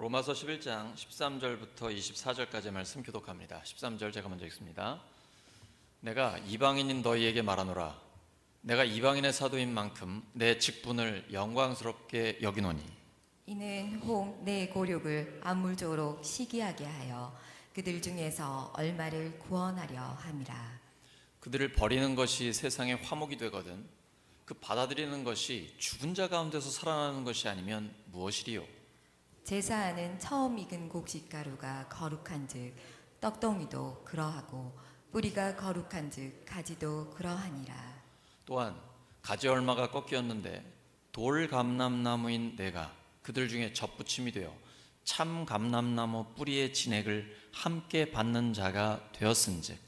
로마서 11장 13절부터 24절까지의 말씀 교독합니다. 13절 제가 먼저 읽습니다. 내가 이방인인 너희에게 말하노라. 내가 이방인의 사도인 만큼 내 직분을 영광스럽게 여기노니 이는 혹 내 고륙을 암울조록 시기하게 하여 그들 중에서 얼마를 구원하려 함이라. 그들을 버리는 것이 세상의 화목이 되거든 그 받아들이는 것이 죽은 자 가운데서 살아나는 것이 아니면 무엇이리요? 제사하는 처음 익은 곡식가루가 거룩한즉 떡덩이도 그러하고 뿌리가 거룩한즉 가지도 그러하니라. 또한 가지 얼마가 꺾였는데 돌 감람나무인 내가 그들 중에 접붙임이 되어 참 감람나무 뿌리의 진액을 함께 받는 자가 되었은즉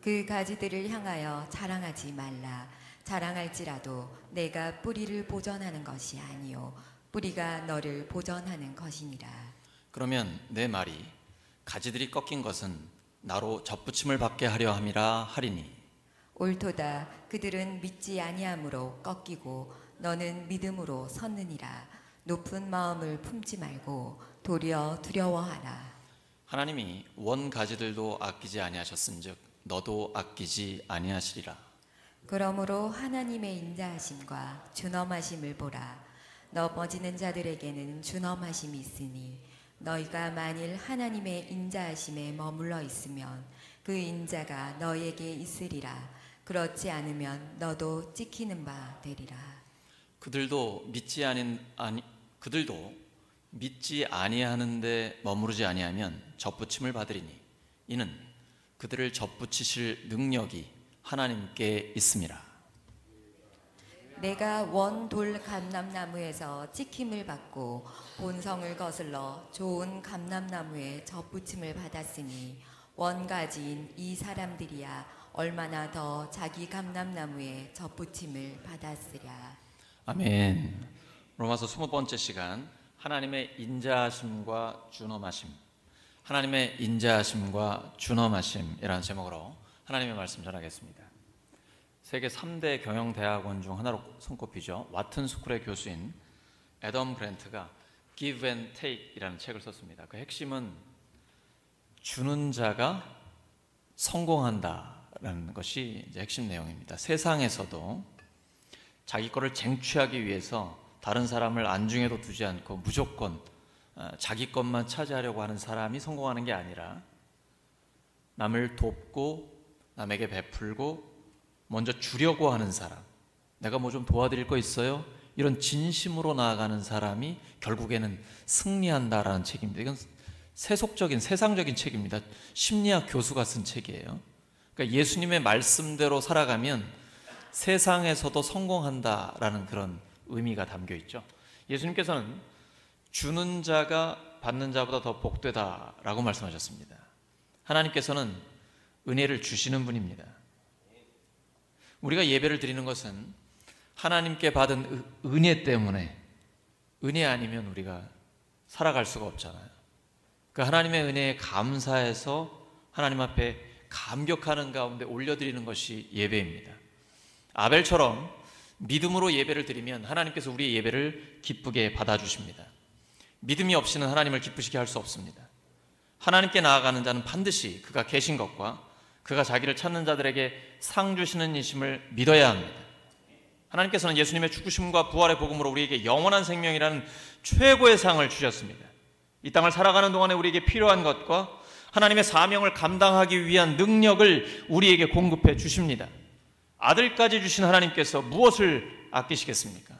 그 가지들을 향하여 자랑하지 말라. 자랑할지라도 내가 뿌리를 보전하는 것이 아니요 뿌리가 너를 보전하는 것이니라. 그러면 내 말이 가지들이 꺾인 것은 나로 접붙임을 받게 하려 함이라 하리니 옳도다. 그들은 믿지 아니함으로 꺾이고 너는 믿음으로 섰느니라. 높은 마음을 품지 말고 도리어 두려워하라. 하나님이 원 가지들도 아끼지 아니하셨은즉 너도 아끼지 아니하시리라. 그러므로 하나님의 인자하심과 준엄하심을 보라. 넘어지는 자들에게는 준엄하심이 있으니 너희가 만일 하나님의 인자하심에 머물러 있으면 그 인자가 너희에게 있으리라. 그렇지 않으면 너도 찍히는 바 되리라. 그들도 믿지 아니하는데 머무르지 아니하면 접붙임을 받으리니 이는 그들을 접붙이실 능력이 하나님께 있음이라. 내가 원돌 감람나무에서 찍힘을 받고 본성을 거슬러 좋은 감람나무에 접붙임을 받았으니 원가지인 이 사람들이야 얼마나 더 자기 감람나무에 접붙임을 받았으랴. 아멘. 로마서 20번째 시간 하나님의 인자하심과 준엄하심, 하나님의 인자하심과 준엄하심이라는 제목으로 하나님의 말씀 전하겠습니다. 세계 3대 경영대학원 중 하나로 손꼽히죠. 와튼 스쿨의 교수인 애덤 그랜트가 Give and Take이라는 책을 썼습니다. 그 핵심은 주는 자가 성공한다라는 것이 이제 핵심 내용입니다. 세상에서도 자기 거를 쟁취하기 위해서 다른 사람을 안중에도 두지 않고 무조건 자기 것만 차지하려고 하는 사람이 성공하는 게 아니라 남을 돕고 남에게 베풀고 먼저 주려고 하는 사람, 내가 뭐 좀 도와드릴 거 있어요? 이런 진심으로 나아가는 사람이 결국에는 승리한다라는 책입니다. 이건 세속적인 세상적인 책입니다. 심리학 교수가 쓴 책이에요. 그러니까 예수님의 말씀대로 살아가면 세상에서도 성공한다라는 그런 의미가 담겨 있죠. 예수님께서는 주는 자가 받는 자보다 더 복되다라고 말씀하셨습니다. 하나님께서는 은혜를 주시는 분입니다. 우리가 예배를 드리는 것은 하나님께 받은 은혜 때문에, 은혜 아니면 우리가 살아갈 수가 없잖아요. 그 하나님의 은혜에 감사해서 하나님 앞에 감격하는 가운데 올려드리는 것이 예배입니다. 아벨처럼 믿음으로 예배를 드리면 하나님께서 우리의 예배를 기쁘게 받아주십니다. 믿음이 없이는 하나님을 기쁘시게 할 수 없습니다. 하나님께 나아가는 자는 반드시 그가 계신 것과 그가 자기를 찾는 자들에게 상 주시는 이심을 믿어야 합니다. 하나님께서는 예수님의 죽으심과 부활의 복음으로 우리에게 영원한 생명이라는 최고의 상을 주셨습니다. 이 땅을 살아가는 동안에 우리에게 필요한 것과 하나님의 사명을 감당하기 위한 능력을 우리에게 공급해 주십니다. 아들까지 주신 하나님께서 무엇을 아끼시겠습니까?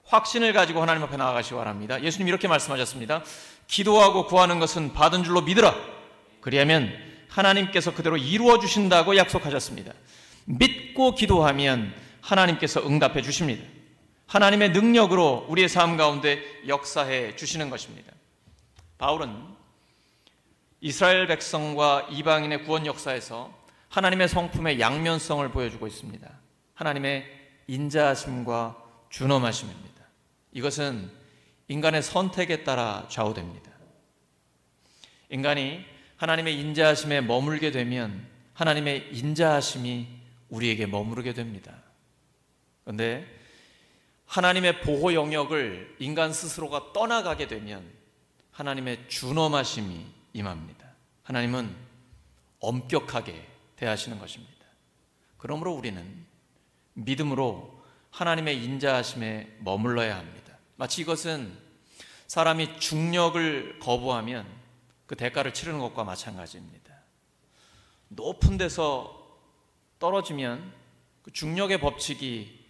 확신을 가지고 하나님 앞에 나아가시기 바랍니다. 예수님 이렇게 말씀하셨습니다. 기도하고 구하는 것은 받은 줄로 믿으라. 그리하면 하나님께서 그대로 이루어 주신다고 약속하셨습니다. 믿고 기도하면 하나님께서 응답해 주십니다. 하나님의 능력으로 우리의 삶 가운데 역사해 주시는 것입니다. 바울은 이스라엘 백성과 이방인의 구원 역사에서 하나님의 성품의 양면성을 보여주고 있습니다. 하나님의 인자하심과 준엄하심입니다. 이것은 인간의 선택에 따라 좌우됩니다. 인간이 하나님의 인자하심에 머물게 되면 하나님의 인자하심이 우리에게 머무르게 됩니다. 그런데 하나님의 보호 영역을 인간 스스로가 떠나가게 되면 하나님의 준엄하심이 임합니다. 하나님은 엄격하게 대하시는 것입니다. 그러므로 우리는 믿음으로 하나님의 인자하심에 머물러야 합니다. 마치 이것은 사람이 중력을 거부하면 그 대가를 치르는 것과 마찬가지입니다. 높은 데서 떨어지면 그 중력의 법칙이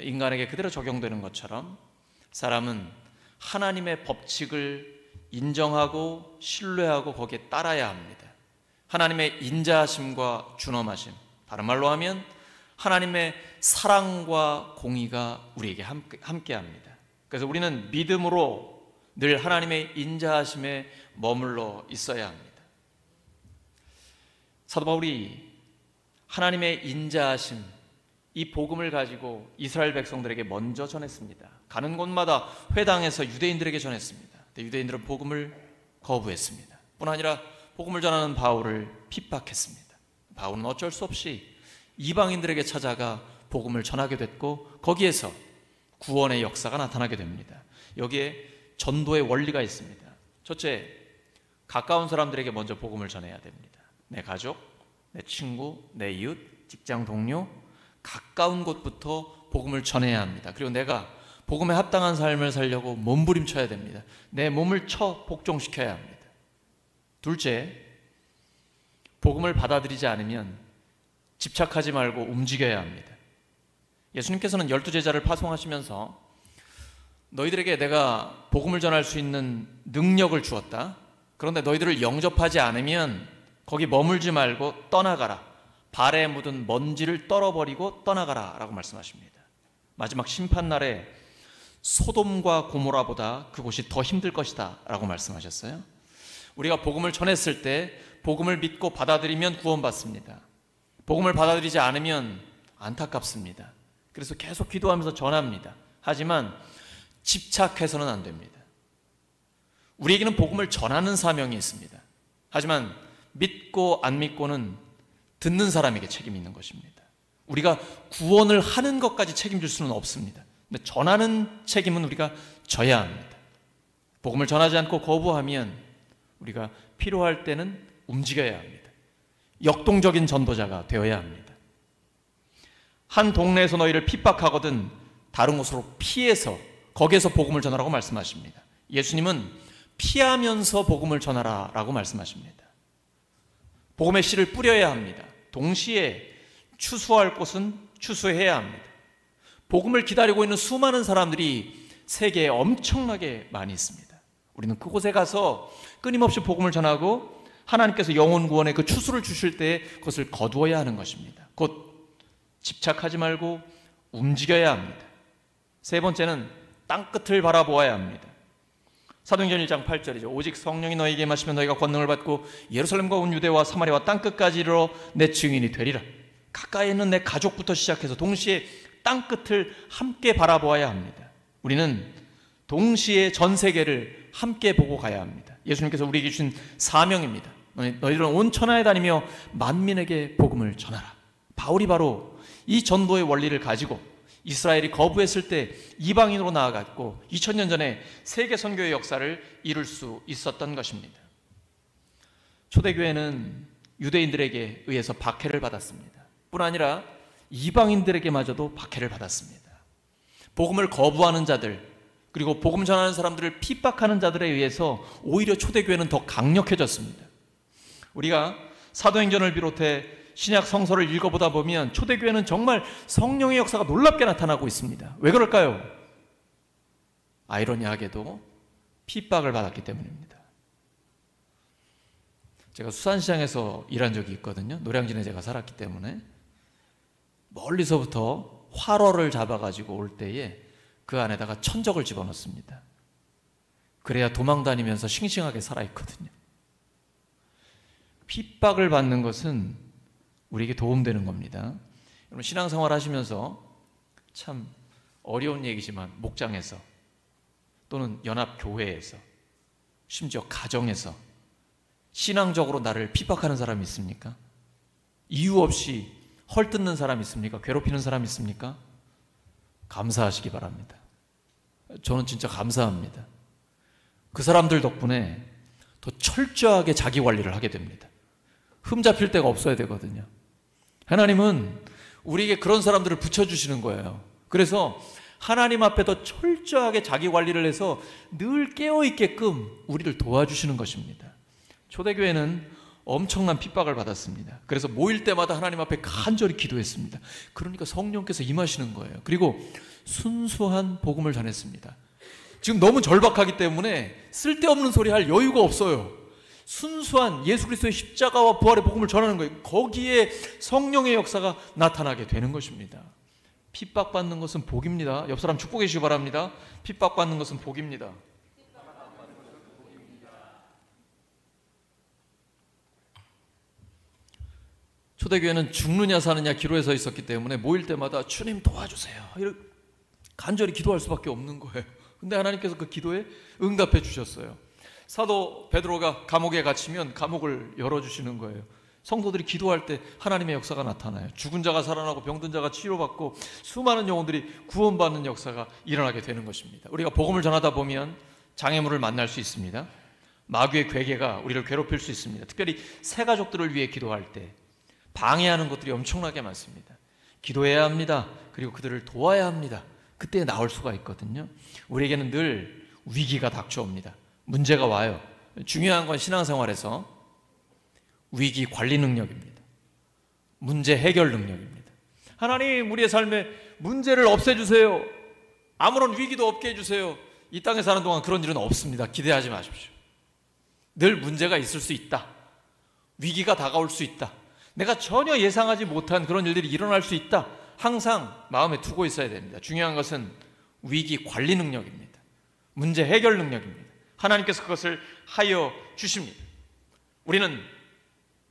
인간에게 그대로 적용되는 것처럼 사람은 하나님의 법칙을 인정하고 신뢰하고 거기에 따라야 합니다. 하나님의 인자하심과 준엄하심, 다른 말로 하면 하나님의 사랑과 공의가 우리에게 함께합니다. 그래서 우리는 믿음으로 늘 하나님의 인자하심에 머물러 있어야 합니다. 사도 바울이 하나님의 인자하심, 이 복음을 가지고 이스라엘 백성들에게 먼저 전했습니다. 가는 곳마다 회당에서 유대인들에게 전했습니다. 근데 유대인들은 복음을 거부했습니다. 뿐 아니라 복음을 전하는 바울을 핍박했습니다. 바울은 어쩔 수 없이 이방인들에게 찾아가 복음을 전하게 됐고 거기에서 구원의 역사가 나타나게 됩니다. 여기에 전도의 원리가 있습니다. 첫째, 가까운 사람들에게 먼저 복음을 전해야 됩니다. 내 가족, 내 친구, 내 이웃, 직장 동료, 가까운 곳부터 복음을 전해야 합니다. 그리고 내가 복음에 합당한 삶을 살려고 몸부림쳐야 됩니다. 내 몸을 쳐 복종시켜야 합니다. 둘째, 복음을 받아들이지 않으면 집착하지 말고 움직여야 합니다. 예수님께서는 12제자를 파송하시면서 너희들에게 내가 복음을 전할 수 있는 능력을 주었다. 그런데 너희들을 영접하지 않으면 거기 머물지 말고 떠나가라. 발에 묻은 먼지를 떨어버리고 떠나가라 라고 말씀하십니다. 마지막 심판날에 소돔과 고모라보다 그곳이 더 힘들 것이다 라고 말씀하셨어요. 우리가 복음을 전했을 때 복음을 믿고 받아들이면 구원받습니다. 복음을 받아들이지 않으면 안타깝습니다. 그래서 계속 기도하면서 전합니다. 하지만 집착해서는 안 됩니다. 우리에게는 복음을 전하는 사명이 있습니다. 하지만 믿고 안 믿고는 듣는 사람에게 책임이 있는 것입니다. 우리가 구원을 하는 것까지 책임질 수는 없습니다. 근데 전하는 책임은 우리가 져야 합니다. 복음을 전하지 않고 거부하면 우리가 필요할 때는 움직여야 합니다. 역동적인 전도자가 되어야 합니다. 한 동네에서 너희를 핍박하거든 다른 곳으로 피해서 거기에서 복음을 전하라고 말씀하십니다. 예수님은 피하면서 복음을 전하라 라고 말씀하십니다. 복음의 씨를 뿌려야 합니다. 동시에 추수할 곳은 추수해야 합니다. 복음을 기다리고 있는 수많은 사람들이 세계에 엄청나게 많이 있습니다. 우리는 그곳에 가서 끊임없이 복음을 전하고 하나님께서 영혼 구원의 그 추수를 주실 때 그것을 거두어야 하는 것입니다. 곧 집착하지 말고 움직여야 합니다. 세 번째는 땅끝을 바라보아야 합니다. 사도행전 1장 8절이죠. 오직 성령이 너희에게 임하시면 너희가 권능을 받고 예루살렘과 온 유대와 사마리아와 땅끝까지 이르러 내 증인이 되리라. 가까이 있는 내 가족부터 시작해서 동시에 땅끝을 함께 바라보아야 합니다. 우리는 동시에 전 세계를 함께 보고 가야 합니다. 예수님께서 우리에게 주신 사명입니다. 너희들은 온 천하에 다니며 만민에게 복음을 전하라. 바울이 바로 이 전도의 원리를 가지고 이스라엘이 거부했을 때 이방인으로 나아갔고 2000년 전에 세계 선교의 역사를 이룰 수 있었던 것입니다. 초대교회는 유대인들에게 의해서 박해를 받았습니다. 뿐 아니라 이방인들에게마저도 박해를 받았습니다. 복음을 거부하는 자들, 그리고 복음 전하는 사람들을 핍박하는 자들에 의해서 오히려 초대교회는 더 강력해졌습니다. 우리가 사도행전을 비롯해 신약 성서를 읽어보다 보면 초대교회는 정말 성령의 역사가 놀랍게 나타나고 있습니다. 왜 그럴까요? 아이러니하게도 핍박을 받았기 때문입니다. 제가 수산시장에서 일한 적이 있거든요. 노량진에 제가 살았기 때문에 멀리서부터 활어를 잡아가지고 올 때에 그 안에다가 천적을 집어넣습니다. 그래야 도망다니면서 싱싱하게 살아있거든요. 핍박을 받는 것은 우리에게 도움되는 겁니다. 여러분 신앙생활 하시면서 참 어려운 얘기지만 목장에서 또는 연합교회에서 심지어 가정에서 신앙적으로 나를 핍박하는 사람이 있습니까? 이유 없이 헐뜯는 사람이 있습니까? 괴롭히는 사람이 있습니까? 감사하시기 바랍니다. 저는 진짜 감사합니다. 그 사람들 덕분에 더 철저하게 자기 관리를 하게 됩니다. 흠잡힐 데가 없어야 되거든요. 하나님은 우리에게 그런 사람들을 붙여주시는 거예요. 그래서 하나님 앞에 더 철저하게 자기 관리를 해서 늘 깨어있게끔 우리를 도와주시는 것입니다. 초대교회는 엄청난 핍박을 받았습니다. 그래서 모일 때마다 하나님 앞에 간절히 기도했습니다. 그러니까 성령께서 임하시는 거예요. 그리고 순수한 복음을 전했습니다. 지금 너무 절박하기 때문에 쓸데없는 소리 할 여유가 없어요. 순수한 예수 그리스도의 십자가와 부활의 복음을 전하는 거예요. 거기에 성령의 역사가 나타나게 되는 것입니다. 핍박받는 것은 복입니다. 옆 사람 축복해 주시기 바랍니다. 핍박받는 것은 복입니다. 초대교회는 죽느냐 사느냐 기로에 서 있었기 때문에 모일 때마다 주님 도와주세요, 이렇게 간절히 기도할 수밖에 없는 거예요. 근데 하나님께서 그 기도에 응답해 주셨어요. 사도 베드로가 감옥에 갇히면 감옥을 열어주시는 거예요. 성도들이 기도할 때 하나님의 역사가 나타나요. 죽은 자가 살아나고 병든 자가 치료받고 수많은 영혼들이 구원받는 역사가 일어나게 되는 것입니다. 우리가 복음을 전하다 보면 장애물을 만날 수 있습니다. 마귀의 괴계가 우리를 괴롭힐 수 있습니다. 특별히 새 가족들을 위해 기도할 때 방해하는 것들이 엄청나게 많습니다. 기도해야 합니다. 그리고 그들을 도와야 합니다. 그때 나올 수가 있거든요. 우리에게는 늘 위기가 닥쳐옵니다. 문제가 와요. 중요한 건 신앙생활에서 위기 관리 능력입니다. 문제 해결 능력입니다. 하나님, 우리의 삶에 문제를 없애주세요. 아무런 위기도 없게 해주세요. 이 땅에 사는 동안 그런 일은 없습니다. 기대하지 마십시오. 늘 문제가 있을 수 있다. 위기가 다가올 수 있다. 내가 전혀 예상하지 못한 그런 일들이 일어날 수 있다. 항상 마음에 두고 있어야 됩니다. 중요한 것은 위기 관리 능력입니다. 문제 해결 능력입니다. 하나님께서 그것을 하여 주십니다. 우리는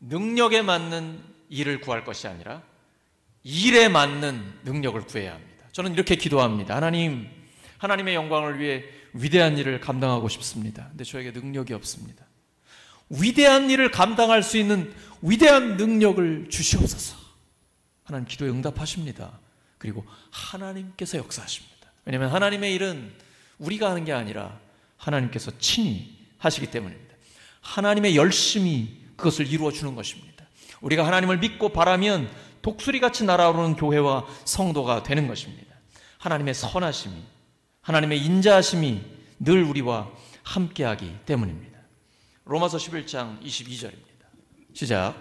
능력에 맞는 일을 구할 것이 아니라 일에 맞는 능력을 구해야 합니다. 저는 이렇게 기도합니다. 하나님, 하나님의 영광을 위해 위대한 일을 감당하고 싶습니다. 근데 저에게 능력이 없습니다. 위대한 일을 감당할 수 있는 위대한 능력을 주시옵소서. 하나님 기도에 응답하십니다. 그리고 하나님께서 역사하십니다. 왜냐하면 하나님의 일은 우리가 하는 게 아니라 하나님께서 친히 하시기 때문입니다. 하나님의 열심히 그것을 이루어 주는 것입니다. 우리가 하나님을 믿고 바라면 독수리같이 날아오르는 교회와 성도가 되는 것입니다. 하나님의 선하심이, 하나님의 인자하심이 늘 우리와 함께하기 때문입니다. 로마서 11장 22절입니다. 시작.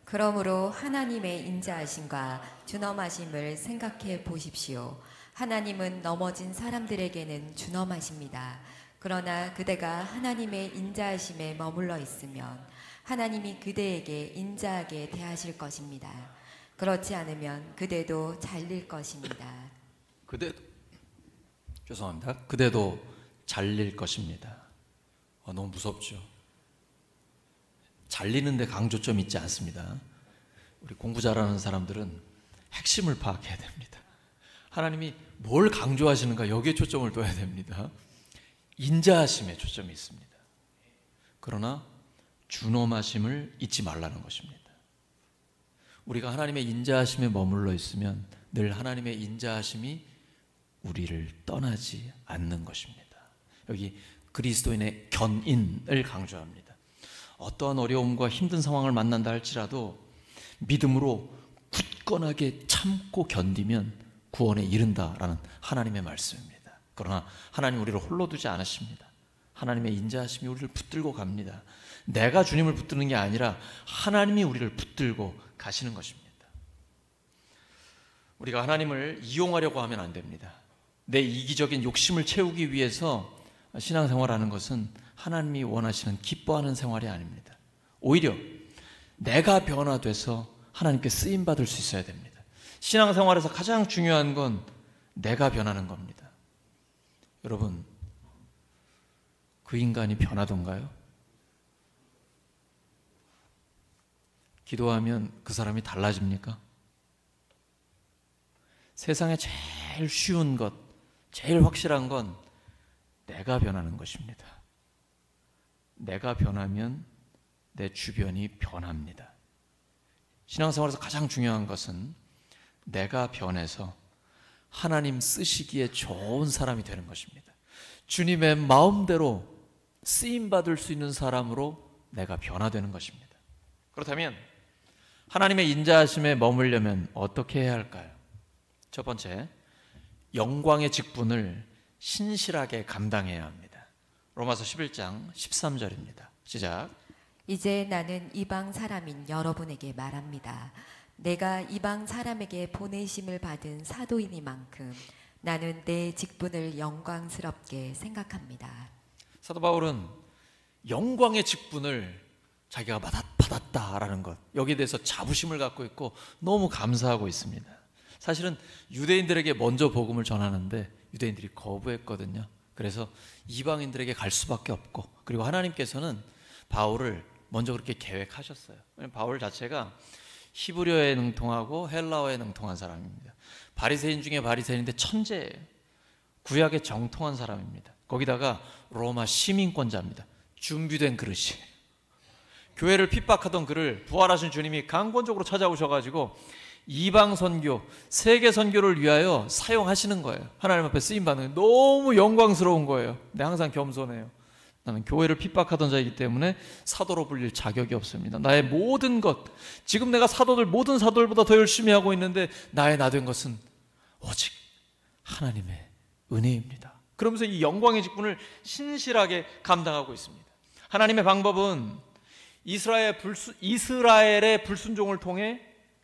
그러므로 하나님의 인자하심과 준엄하심을 생각해 보십시오. 하나님은 넘어진 사람들에게는 준엄하십니다. 그러나 그대가 하나님의 인자하심에 머물러 있으면 하나님이 그대에게 인자하게 대하실 것입니다. 그렇지 않으면 그대도 잘릴 것입니다. 그대도 잘릴 것입니다. 너무 무섭죠. 잘리는데 강조점이 있지 않습니다. 우리 공부 잘하는 사람들은 핵심을 파악해야 됩니다. 하나님이 뭘 강조하시는가, 여기에 초점을 둬야 됩니다. 인자하심에 초점이 있습니다. 그러나 준엄하심을 잊지 말라는 것입니다. 우리가 하나님의 인자하심에 머물러 있으면 늘 하나님의 인자하심이 우리를 떠나지 않는 것입니다. 여기 그리스도인의 견인을 강조합니다. 어떠한 어려움과 힘든 상황을 만난다 할지라도 믿음으로 굳건하게 참고 견디면 구원에 이른다라는 하나님의 말씀입니다. 그러나 하나님 우리를 홀로 두지 않으십니다. 하나님의 인자하심이 우리를 붙들고 갑니다. 내가 주님을 붙드는 게 아니라 하나님이 우리를 붙들고 가시는 것입니다. 우리가 하나님을 이용하려고 하면 안 됩니다. 내 이기적인 욕심을 채우기 위해서 신앙생활하는 것은 하나님이 원하시는 기뻐하는 생활이 아닙니다. 오히려 내가 변화돼서 하나님께 쓰임받을 수 있어야 됩니다. 신앙생활에서 가장 중요한 건 내가 변하는 겁니다. 여러분, 그 인간이 변하던가요? 기도하면 그 사람이 달라집니까? 세상에 제일 쉬운 것, 제일 확실한 건 내가 변하는 것입니다. 내가 변하면 내 주변이 변합니다. 신앙생활에서 가장 중요한 것은 내가 변해서 하나님 쓰시기에 좋은 사람이 되는 것입니다. 주님의 마음대로 쓰임받을 수 있는 사람으로 내가 변화되는 것입니다. 그렇다면 하나님의 인자하심에 머물려면 어떻게 해야 할까요? 첫 번째, 영광의 직분을 신실하게 감당해야 합니다. 로마서 11장 13절입니다. 시작. 이제 나는 이방 사람인 여러분에게 말합니다. 내가 이방 사람에게 보내심을 받은 사도이니만큼 나는 내 직분을 영광스럽게 생각합니다. 사도 바울은 영광의 직분을 자기가 받았다라는 것, 여기에 대해서 자부심을 갖고 있고 너무 감사하고 있습니다. 사실은 유대인들에게 먼저 복음을 전하는데 유대인들이 거부했거든요. 그래서 이방인들에게 갈 수밖에 없고, 그리고 하나님께서는 바울을 먼저 그렇게 계획하셨어요. 왜냐하면 바울 자체가 히브리어에 능통하고 헬라어에 능통한 사람입니다. 바리새인 중에 바리새인인데 천재예요. 구약에 정통한 사람입니다. 거기다가 로마 시민권자입니다. 준비된 그릇이에요. 교회를 핍박하던 그를 부활하신 주님이 강권적으로 찾아오셔가지고 이방 선교, 세계 선교를 위하여 사용하시는 거예요. 하나님 앞에 쓰임받는 게 너무 영광스러운 거예요. 근데 항상 겸손해요. 나는 교회를 핍박하던 자이기 때문에 사도로 불릴 자격이 없습니다. 나의 모든 것, 지금 내가 모든 사도들보다 더 열심히 하고 있는데 나의 나 된 것은 오직 하나님의 은혜입니다. 그러면서 이 영광의 직분을 신실하게 감당하고 있습니다. 하나님의 방법은 이스라엘의 불순종을 통해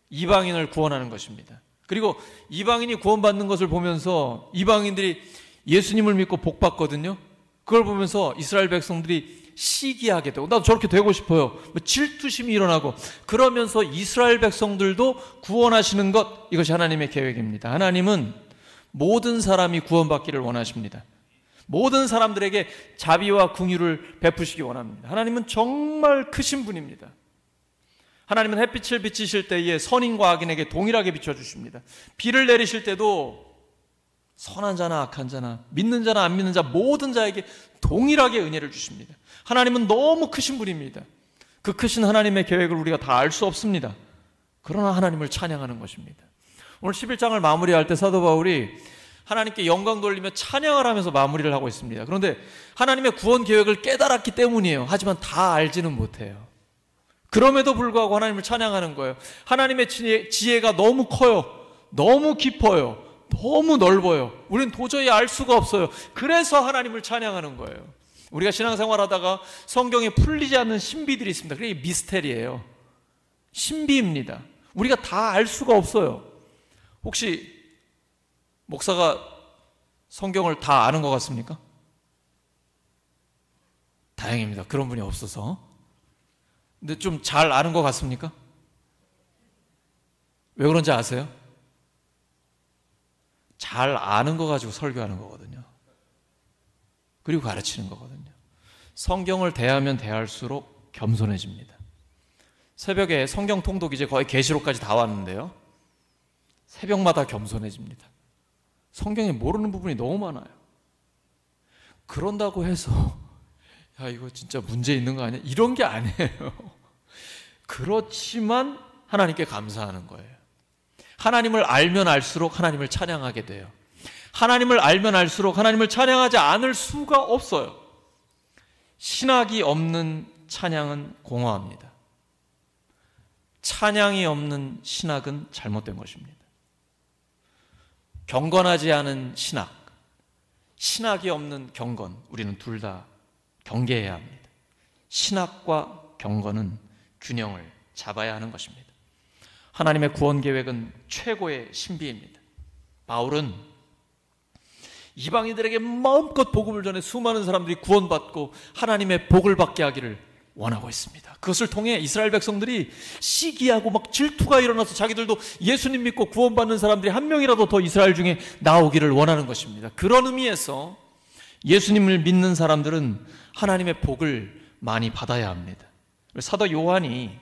이방인을 구원하는 것입니다. 그리고 이방인이 구원받는 것을 보면서 이방인들이 예수님을 믿고 복받거든요. 그걸 보면서 이스라엘 백성들이 시기하게 되고, 나도 저렇게 되고 싶어요. 질투심이 일어나고, 그러면서 이스라엘 백성들도 구원하시는 것, 이것이 하나님의 계획입니다. 하나님은 모든 사람이 구원받기를 원하십니다. 모든 사람들에게 자비와 긍휼을 베푸시기 원합니다. 하나님은 정말 크신 분입니다. 하나님은 햇빛을 비치실 때에 선인과 악인에게 동일하게 비춰주십니다. 비를 내리실 때도 선한 자나 악한 자나 믿는 자나 안 믿는 자 모든 자에게 동일하게 은혜를 주십니다. 하나님은 너무 크신 분입니다. 그 크신 하나님의 계획을 우리가 다 알 수 없습니다. 그러나 하나님을 찬양하는 것입니다. 오늘 11장을 마무리할 때 사도 바울이 하나님께 영광 돌리며 찬양을 하면서 마무리를 하고 있습니다. 그런데 하나님의 구원 계획을 깨달았기 때문이에요. 하지만 다 알지는 못해요. 그럼에도 불구하고 하나님을 찬양하는 거예요. 하나님의 지혜가 너무 커요. 너무 깊어요. 너무 넓어요. 우리는 도저히 알 수가 없어요. 그래서 하나님을 찬양하는 거예요. 우리가 신앙생활하다가 성경에 풀리지 않는 신비들이 있습니다. 그게 미스테리예요. 신비입니다. 우리가 다 알 수가 없어요. 혹시 목사가 성경을 다 아는 것 같습니까? 다행입니다. 그런 분이 없어서. 근데 좀 잘 아는 것 같습니까? 왜 그런지 아세요? 잘 아는 거 가지고 설교하는 거거든요. 그리고 가르치는 거거든요. 성경을 대하면 대할수록 겸손해집니다. 새벽에 성경 통독 이제 거의 계시록까지 다 왔는데요. 새벽마다 겸손해집니다. 성경에 모르는 부분이 너무 많아요. 그런다고 해서 야 이거 진짜 문제 있는 거 아니야? 이런 게 아니에요. 그렇지만 하나님께 감사하는 거예요. 하나님을 알면 알수록 하나님을 찬양하게 돼요. 하나님을 알면 알수록 하나님을 찬양하지 않을 수가 없어요. 신학이 없는 찬양은 공허합니다. 찬양이 없는 신학은 잘못된 것입니다. 경건하지 않은 신학, 신학이 없는 경건, 우리는 둘 다 경계해야 합니다. 신학과 경건은 균형을 잡아야 하는 것입니다. 하나님의 구원 계획은 최고의 신비입니다. 바울은 이방인들에게 마음껏 복음을 전해 수많은 사람들이 구원받고 하나님의 복을 받게 하기를 원하고 있습니다. 그것을 통해 이스라엘 백성들이 시기하고 막 질투가 일어나서 자기들도 예수님 믿고 구원받는 사람들이 한 명이라도 더 이스라엘 중에 나오기를 원하는 것입니다. 그런 의미에서 예수님을 믿는 사람들은 하나님의 복을 많이 받아야 합니다. 사도 요한이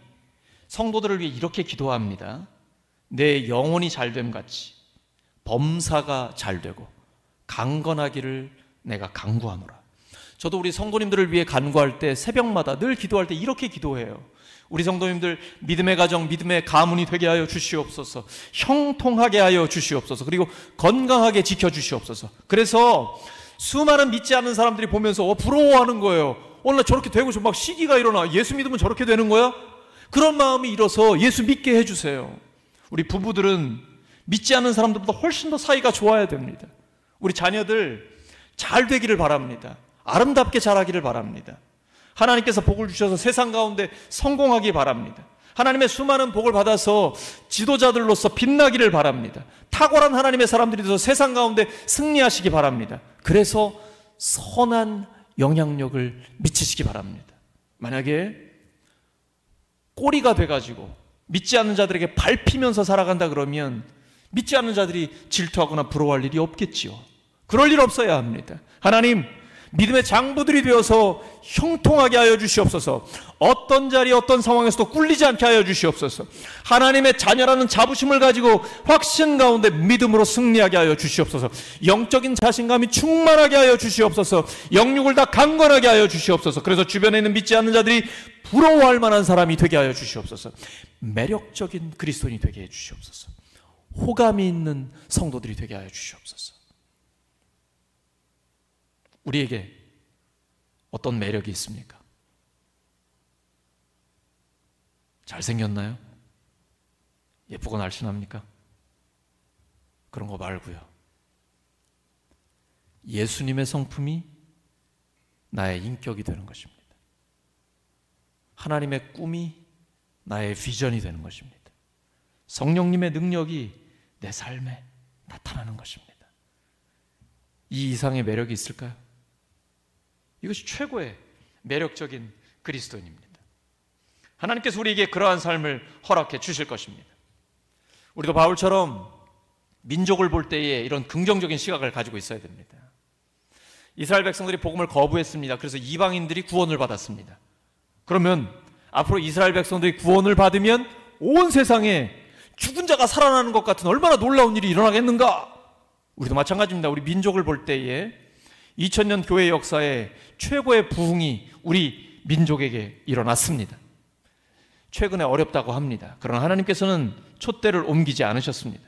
성도들을 위해 이렇게 기도합니다. 내 영혼이 잘됨 같이 범사가 잘되고 강건하기를 내가 간구하노라. 저도 우리 성도님들을 위해 간구할 때 새벽마다 늘 기도할 때 이렇게 기도해요. 우리 성도님들 믿음의 가정, 믿음의 가문이 되게 하여 주시옵소서. 형통하게 하여 주시옵소서. 그리고 건강하게 지켜주시옵소서. 그래서 수많은 믿지 않는 사람들이 보면서 부러워하는 거예요. 나 저렇게 되고 싶어. 막 시기가 일어나. 예수 믿으면 저렇게 되는 거야? 그런 마음이 일어서 예수 믿게 해주세요. 우리 부부들은 믿지 않는 사람들보다 훨씬 더 사이가 좋아야 됩니다. 우리 자녀들 잘 되기를 바랍니다. 아름답게 자라기를 바랍니다. 하나님께서 복을 주셔서 세상 가운데 성공하기 바랍니다. 하나님의 수많은 복을 받아서 지도자들로서 빛나기를 바랍니다. 탁월한 하나님의 사람들이 되어서 세상 가운데 승리하시기 바랍니다. 그래서 선한 영향력을 미치시기 바랍니다. 만약에 꼬리가 돼가지고 믿지 않는 자들에게 밟히면서 살아간다 그러면 믿지 않는 자들이 질투하거나 부러워할 일이 없겠지요. 그럴 일 없어야 합니다. 하나님, 믿음의 장부들이 되어서 형통하게 하여 주시옵소서. 어떤 자리 어떤 상황에서도 꿀리지 않게 하여 주시옵소서. 하나님의 자녀라는 자부심을 가지고 확신 가운데 믿음으로 승리하게 하여 주시옵소서. 영적인 자신감이 충만하게 하여 주시옵소서. 영육을 다 강건하게 하여 주시옵소서. 그래서 주변에 있는 믿지 않는 자들이 부러워할 만한 사람이 되게 하여 주시옵소서. 매력적인 그리스도인이 되게 해 주시옵소서. 호감이 있는 성도들이 되게 하여 주시옵소서. 우리에게 어떤 매력이 있습니까? 잘생겼나요? 예쁘고 날씬합니까? 그런 거 말고요. 예수님의 성품이 나의 인격이 되는 것입니다. 하나님의 꿈이 나의 비전이 되는 것입니다. 성령님의 능력이 내 삶에 나타나는 것입니다. 이 이상의 매력이 있을까요? 이것이 최고의 매력적인 그리스도인입니다. 하나님께서 우리에게 그러한 삶을 허락해 주실 것입니다. 우리도 바울처럼 민족을 볼 때에 이런 긍정적인 시각을 가지고 있어야 됩니다. 이스라엘 백성들이 복음을 거부했습니다. 그래서 이방인들이 구원을 받았습니다. 그러면 앞으로 이스라엘 백성들이 구원을 받으면 온 세상에 죽은 자가 살아나는 것 같은 얼마나 놀라운 일이 일어나겠는가? 우리도 마찬가지입니다. 우리 민족을 볼 때에 2000년 교회 역사에 최고의 부흥이 우리 민족에게 일어났습니다. 최근에 어렵다고 합니다. 그러나 하나님께서는 촛대를 옮기지 않으셨습니다.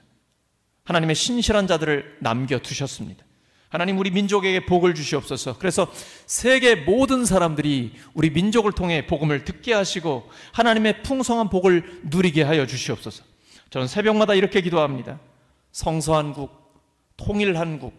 하나님의 신실한 자들을 남겨두셨습니다. 하나님, 우리 민족에게 복을 주시옵소서. 그래서 세계 모든 사람들이 우리 민족을 통해 복음을 듣게 하시고 하나님의 풍성한 복을 누리게 하여 주시옵소서. 저는 새벽마다 이렇게 기도합니다. 성서한국, 통일한국,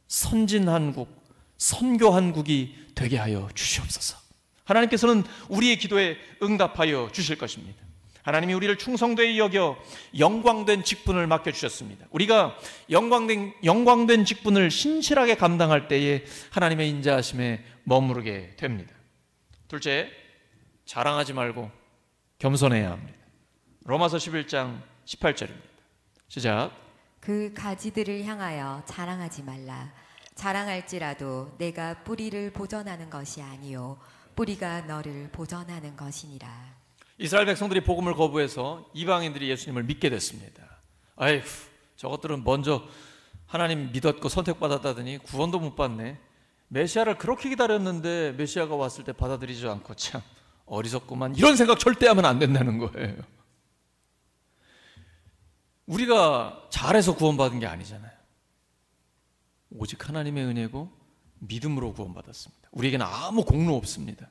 선진한국, 선교한국이 되게 하여 주시옵소서. 하나님께서는 우리의 기도에 응답하여 주실 것입니다. 하나님이 우리를 충성되이 여겨 영광된 직분을 맡겨주셨습니다. 우리가 영광된 직분을 신실하게 감당할 때에 하나님의 인자하심에 머무르게 됩니다. 둘째, 자랑하지 말고 겸손해야 합니다. 로마서 11장 18절입니다. 시작. 그 가지들을 향하여 자랑하지 말라. 자랑할지라도 내가 뿌리를 보전하는 것이 아니요 뿌리가 너를 보전하는 것이니라. 이스라엘 백성들이 복음을 거부해서 이방인들이 예수님을 믿게 됐습니다. 아이고, 저것들은 먼저 하나님 믿었고 선택받았다더니 구원도 못 받네. 메시아를 그렇게 기다렸는데 메시아가 왔을 때 받아들이지 않고 참 어리석구만. 이런 생각 절대 하면 안 된다는 거예요. 우리가 잘해서 구원받은 게 아니잖아요. 오직 하나님의 은혜고 믿음으로 구원받았습니다. 우리에게는 아무 공로 없습니다.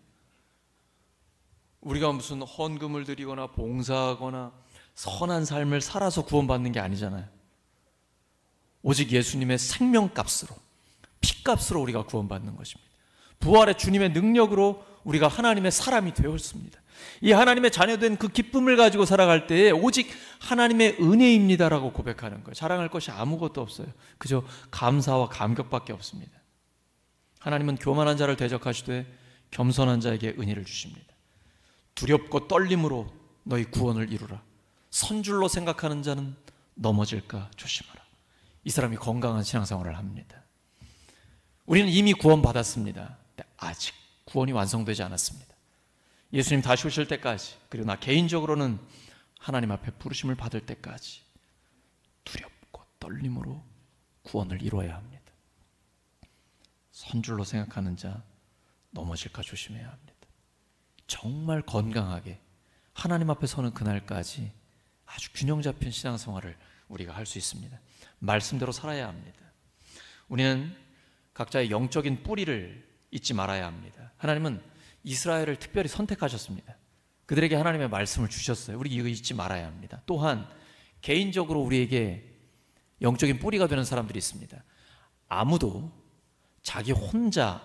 우리가 무슨 헌금을 드리거나 봉사하거나 선한 삶을 살아서 구원받는 게 아니잖아요. 오직 예수님의 생명값으로, 피값으로 우리가 구원받는 것입니다. 부활의 주님의 능력으로 우리가 하나님의 사람이 되었습니다. 이 하나님의 자녀된 그 기쁨을 가지고 살아갈 때에 오직 하나님의 은혜입니다라고 고백하는 거예요. 자랑할 것이 아무것도 없어요. 그저 감사와 감격밖에 없습니다. 하나님은 교만한 자를 대적하시되 겸손한 자에게 은혜를 주십니다. 두렵고 떨림으로 너희 구원을 이루라. 선줄로 생각하는 자는 넘어질까 조심하라. 이 사람이 건강한 신앙생활을 합니다. 우리는 이미 구원받았습니다. 근데 아직 구원이 완성되지 않았습니다. 예수님 다시 오실 때까지, 그리고 나 개인적으로는 하나님 앞에 부르심을 받을 때까지 두렵고 떨림으로 구원을 이루어야 합니다. 선줄로 생각하는 자 넘어질까 조심해야 합니다. 정말 건강하게 하나님 앞에 서는 그날까지 아주 균형 잡힌 신앙생활을 우리가 할 수 있습니다. 말씀대로 살아야 합니다. 우리는 각자의 영적인 뿌리를 잊지 말아야 합니다. 하나님은 이스라엘을 특별히 선택하셨습니다. 그들에게 하나님의 말씀을 주셨어요. 우리 이거 잊지 말아야 합니다. 또한 개인적으로 우리에게 영적인 뿌리가 되는 사람들이 있습니다. 아무도 자기 혼자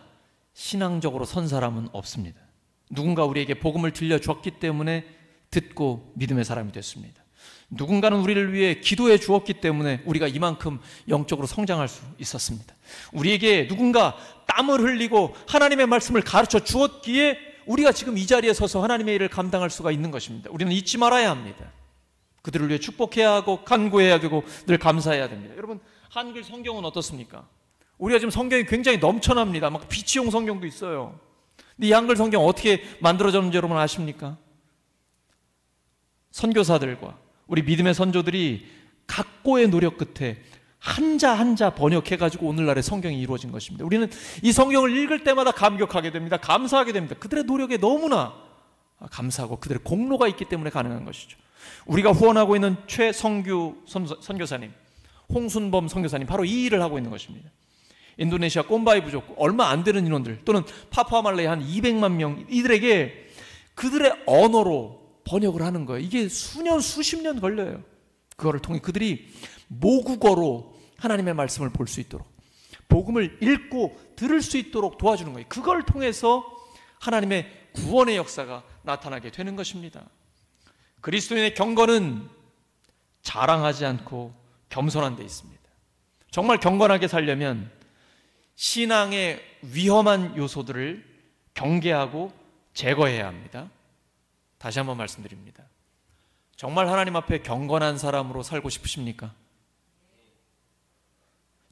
신앙적으로 선 사람은 없습니다. 누군가 우리에게 복음을 들려주었기 때문에 듣고 믿음의 사람이 됐습니다. 누군가는 우리를 위해 기도해 주었기 때문에 우리가 이만큼 영적으로 성장할 수 있었습니다. 우리에게 누군가 땀을 흘리고 하나님의 말씀을 가르쳐 주었기에 우리가 지금 이 자리에 서서 하나님의 일을 감당할 수가 있는 것입니다. 우리는 잊지 말아야 합니다. 그들을 위해 축복해야 하고 간구해야 되고 늘 감사해야 됩니다. 여러분, 한글 성경은 어떻습니까? 우리가 지금 성경이 굉장히 넘쳐납니다. 막 비치용 성경도 있어요. 근데 이 한글 성경 어떻게 만들어졌는지 여러분 아십니까? 선교사들과 우리 믿음의 선조들이 각고의 노력 끝에 한자 한자 번역해가지고 오늘날의 성경이 이루어진 것입니다. 우리는 이 성경을 읽을 때마다 감격하게 됩니다. 감사하게 됩니다. 그들의 노력에 너무나 감사하고 그들의 공로가 있기 때문에 가능한 것이죠. 우리가 후원하고 있는 최성규 선교사님, 홍순범 선교사님, 바로 이 일을 하고 있는 것입니다. 인도네시아 꼼바이 부족 얼마 안 되는 인원들, 또는 파푸아말레이 한 200만 명, 이들에게 그들의 언어로 번역을 하는 거예요. 이게 수년 수십 년 걸려요. 그거를 통해 그들이 모국어로 하나님의 말씀을 볼 수 있도록, 복음을 읽고 들을 수 있도록 도와주는 거예요. 그걸 통해서 하나님의 구원의 역사가 나타나게 되는 것입니다. 그리스도인의 경건은 자랑하지 않고 겸손한 데 있습니다. 정말 경건하게 살려면 신앙의 위험한 요소들을 경계하고 제거해야 합니다. 다시 한번 말씀드립니다. 정말 하나님 앞에 경건한 사람으로 살고 싶으십니까?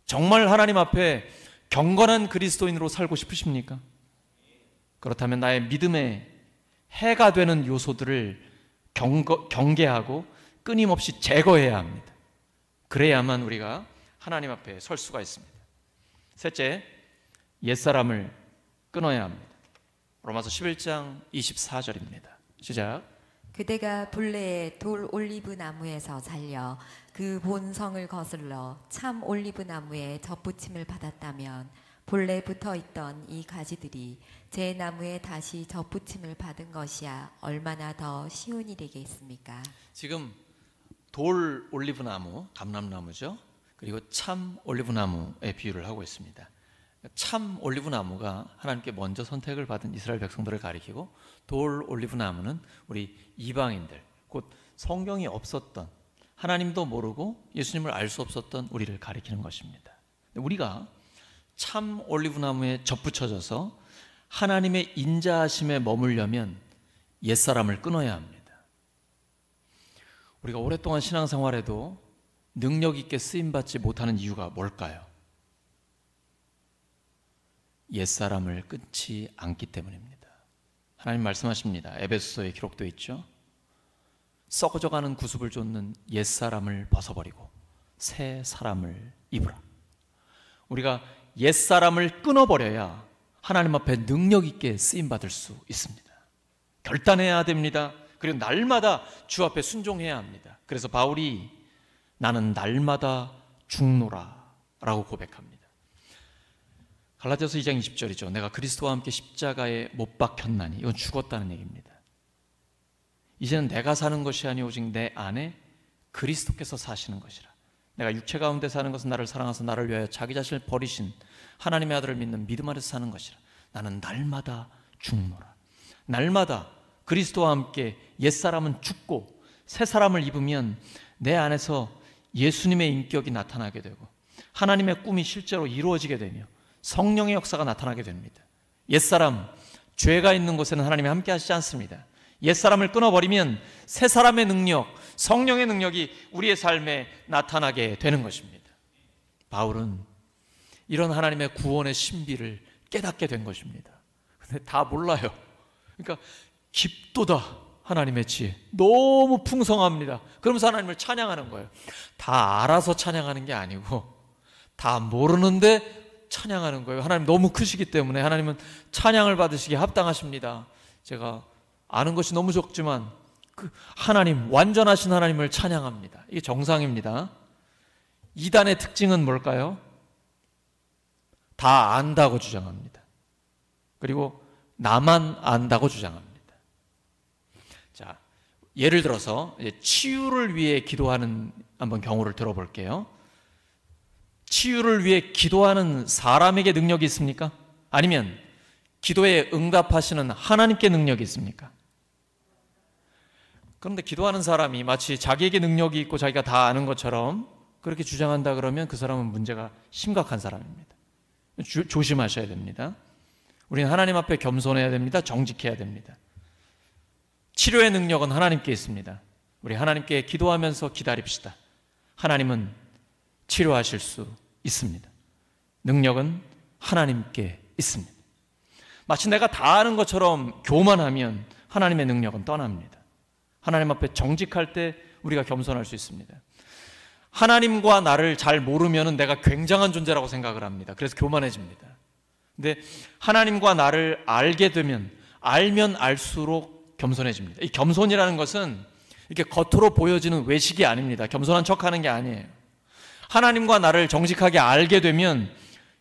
정말 하나님 앞에 경건한 그리스도인으로 살고 싶으십니까? 그렇다면 나의 믿음에 해가 되는 요소들을 경계하고 끊임없이 제거해야 합니다. 그래야만 우리가 하나님 앞에 설 수가 있습니다. 셋째, 옛사람을 끊어야 합니다. 로마서 11장 24절입니다. 시작. 그대가 본래의 돌 올리브 나무에서 살려 그 본성을 거슬러 참 올리브 나무에 접붙임을 받았다면 본래 붙어 있던 이 가지들이 제 나무에 다시 접붙임을 받은 것이야 얼마나 더 쉬운 일이겠습니까? 지금 돌 올리브 나무, 감람나무죠. 그리고 참 올리브 나무의 비유를 하고 있습니다. 참 올리브 나무가 하나님께 먼저 선택을 받은 이스라엘 백성들을 가리키고, 돌 올리브 나무는 우리 이방인들, 곧 성경이 없었던, 하나님도 모르고 예수님을 알 수 없었던 우리를 가리키는 것입니다. 우리가 참 올리브 나무에 접붙여져서 하나님의 인자하심에 머물려면 옛사람을 끊어야 합니다. 우리가 오랫동안 신앙생활에도 능력 있게 쓰임받지 못하는 이유가 뭘까요? 옛사람을 끊지 않기 때문입니다. 하나님 말씀하십니다. 에베소서에 기록되어 있죠. 썩어져가는 구습을 쫓는 옛사람을 벗어버리고 새 사람을 입으라. 우리가 옛사람을 끊어버려야 하나님 앞에 능력 있게 쓰임받을 수 있습니다. 결단해야 됩니다. 그리고 날마다 주 앞에 순종해야 합니다. 그래서 바울이 나는 날마다 죽노라 라고 고백합니다. 갈라디아서 2장 20절이죠. 내가 그리스도와 함께 십자가에 못 박혔나니, 이건 죽었다는 얘기입니다. 이제는 내가 사는 것이 아니 오직 내 안에 그리스도께서 사시는 것이라. 내가 육체 가운데 사는 것은 나를 사랑하사 나를 위하여 자기 자신을 버리신 하나님의 아들을 믿는 믿음 안에서 사는 것이라. 나는 날마다 죽노라. 날마다 그리스도와 함께 옛사람은 죽고 새 사람을 입으면 내 안에서 예수님의 인격이 나타나게 되고 하나님의 꿈이 실제로 이루어지게 되며 성령의 역사가 나타나게 됩니다. 옛사람, 죄가 있는 곳에는 하나님이 함께 하시지 않습니다. 옛사람을 끊어버리면 새 사람의 능력, 성령의 능력이 우리의 삶에 나타나게 되는 것입니다. 바울은 이런 하나님의 구원의 신비를 깨닫게 된 것입니다. 근데 다 몰라요. 그러니까 깊도다 하나님의 지혜, 너무 풍성합니다. 그러면서 하나님을 찬양하는 거예요. 다 알아서 찬양하는 게 아니고 다 모르는데 찬양하는 거예요. 하나님 너무 크시기 때문에 하나님은 찬양을 받으시기에 합당하십니다. 제가 아는 것이 너무 적지만 그 하나님, 완전하신 하나님을 찬양합니다. 이게 정상입니다. 이단의 특징은 뭘까요? 다 안다고 주장합니다. 그리고 나만 안다고 주장합니다. 자, 예를 들어서 이제 치유를 위해 기도하는 한번 경우를 들어볼게요. 치유를 위해 기도하는 사람에게 능력이 있습니까? 아니면 기도에 응답하시는 하나님께 능력이 있습니까? 그런데 기도하는 사람이 마치 자기에게 능력이 있고 자기가 다 아는 것처럼 그렇게 주장한다 그러면 그 사람은 문제가 심각한 사람입니다. 조심하셔야 됩니다. 우리는 하나님 앞에 겸손해야 됩니다. 정직해야 됩니다. 치료의 능력은 하나님께 있습니다. 우리 하나님께 기도하면서 기다립시다. 하나님은 치료하실 수 있습니다. 능력은 하나님께 있습니다. 마치 내가 다 아는 것처럼 교만하면 하나님의 능력은 떠납니다. 하나님 앞에 정직할 때 우리가 겸손할 수 있습니다. 하나님과 나를 잘 모르면 내가 굉장한 존재라고 생각을 합니다. 그래서 교만해집니다. 근데 하나님과 나를 알게 되면 알면 알수록 겸손해집니다. 이 겸손이라는 것은 이렇게 겉으로 보여지는 외식이 아닙니다. 겸손한 척하는 게 아니에요. 하나님과 나를 정직하게 알게 되면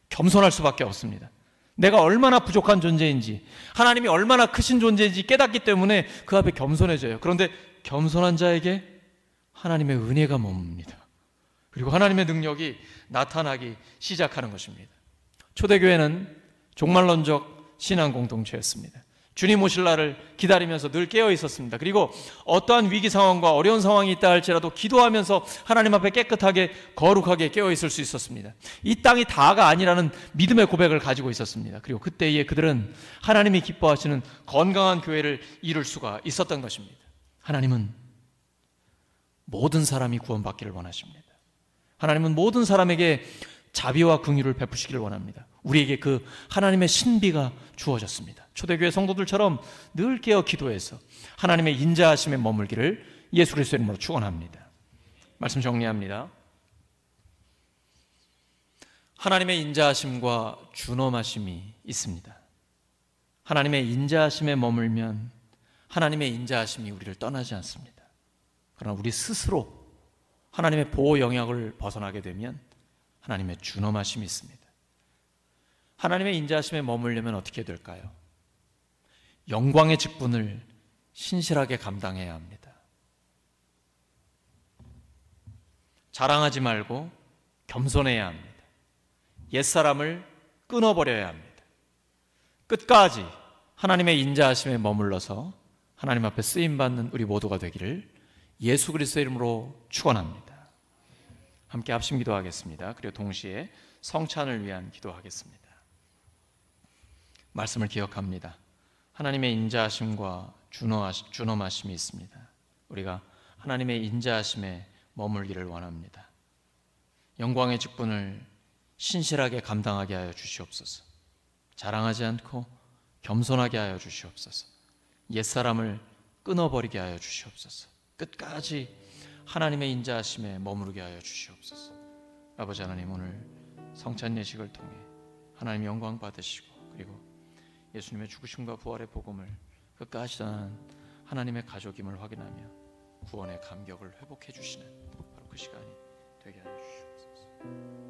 겸손할 수밖에 없습니다. 내가 얼마나 부족한 존재인지, 하나님이 얼마나 크신 존재인지 깨닫기 때문에 그 앞에 겸손해져요. 그런데 겸손한 자에게 하나님의 은혜가 머뭅니다. 그리고 하나님의 능력이 나타나기 시작하는 것입니다. 초대교회는 종말론적 신앙 공동체였습니다. 주님 오실 날을 기다리면서 늘 깨어 있었습니다. 그리고 어떠한 위기 상황과 어려운 상황이 있다 할지라도 기도하면서 하나님 앞에 깨끗하게 거룩하게 깨어 있을 수 있었습니다. 이 땅이 다가 아니라는 믿음의 고백을 가지고 있었습니다. 그리고 그때에 그들은 하나님이 기뻐하시는 건강한 교회를 이룰 수가 있었던 것입니다. 하나님은 모든 사람이 구원받기를 원하십니다. 하나님은 모든 사람에게 자비와 긍휼을 베푸시기를 원합니다. 우리에게 그 하나님의 신비가 주어졌습니다. 초대교회 성도들처럼 늘 깨어 기도해서 하나님의 인자하심에 머물기를 예수 그리스도의 이름으로 축원합니다. 말씀 정리합니다. 하나님의 인자하심과 준엄하심이 있습니다. 하나님의 인자하심에 머물면 하나님의 인자하심이 우리를 떠나지 않습니다. 그러나 우리 스스로 하나님의 보호 영역을 벗어나게 되면 하나님의 준엄하심이 있습니다. 하나님의 인자하심에 머물려면 어떻게 될까요? 영광의 직분을 신실하게 감당해야 합니다. 자랑하지 말고 겸손해야 합니다. 옛사람을 끊어버려야 합니다. 끝까지 하나님의 인자하심에 머물러서 하나님 앞에 쓰임받는 우리 모두가 되기를 예수 그리스도의 이름으로 축원합니다. 함께 합심 기도하겠습니다. 그리고 동시에 성찬을 위한 기도하겠습니다. 말씀을 기억합니다. 하나님의 인자하심과 준엄하심이 있습니다. 우리가 하나님의 인자하심에 머물기를 원합니다. 영광의 직분을 신실하게 감당하게 하여 주시옵소서. 자랑하지 않고 겸손하게 하여 주시옵소서. 옛사람을 끊어버리게 하여 주시옵소서. 끝까지 하나님의 인자하심에 머무르게 하여 주시옵소서. 아버지 하나님, 오늘 성찬 예식을 통해 하나님 영광 받으시고 그리고 예수님의 죽으심과 부활의 복음을 끝까지 전하는 하나님의 가족임을 확인하며 구원의 감격을 회복해 주시는 바로 그 시간이 되게 하여 주시옵소서.